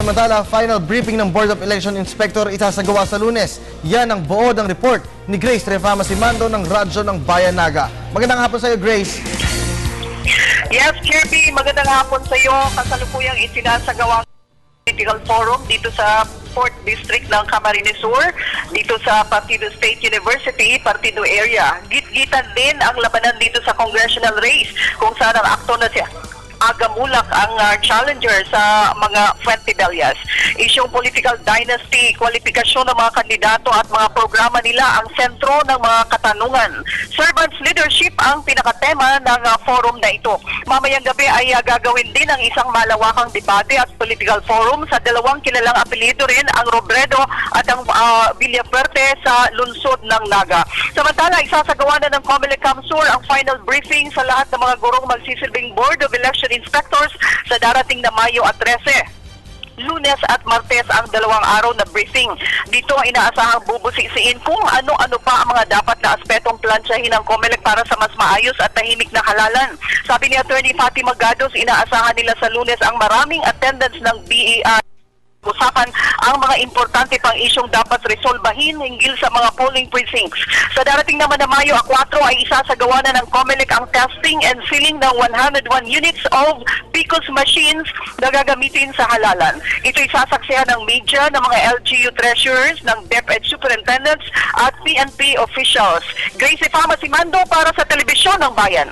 Samantala, final briefing ng Board of Election Inspector isasagawa sa Lunes. Yan ang buod ng report ni Grace Refama Simando ng Radyo ng Bayan Naga. Magandang hapon sa iyo, Grace. Yes, Kirby, magandang hapon sa iyo. Kasalukuyang isinasagawa political forum dito sa 4th District ng Camarines Sur, dito sa Partido State University, Partido Area. Git-gitan din ang labanan dito sa congressional race kung saan ang akto na siya Agamulak ang challenger sa mga Fuente Bellas. Isyong political dynasty, kwalifikasyon ng mga kandidato at mga programa nila ang sentro ng mga katanungan. Servants leadership ang pinakatema ng forum na ito. Mamayang gabi ay gagawin din ang isang malawakang debate at political forum sa dalawang kilalang apelyido rin, ang Robredo at ang Villafuerte sa lungsod ng Naga. Samantala, isasagawa na ng COMELEC Sur ang final briefing sa lahat ng mga gurong magsisilbing Board of Election Inspectors sa darating na Mayo at 13. Lunes at Martes ang dalawang araw na briefing. Dito inaasahang bubusisiin kung ano-ano pa ang mga dapat na aspetong plansyahin ng COMELEC para sa mas maayos at tahimik na halalan. Sabi ni Attorney Fatima Gados, inaasahan nila sa Lunes ang maraming attendance ng BEI. Usapan ang mga importante pang isyong dapat resolbahin hinggil sa mga polling precincts. Sa darating naman na Mayo 4 ay isasagawa na ng COMELEC ang testing and sealing ng 101 units of PCOS machines na gagamitin sa halalan. Ito isasaksihan ng media, ng mga LGU treasurers, ng DepEd superintendents at PNP officials. Grace Refama Simando para sa Telebisyon ng Bayan.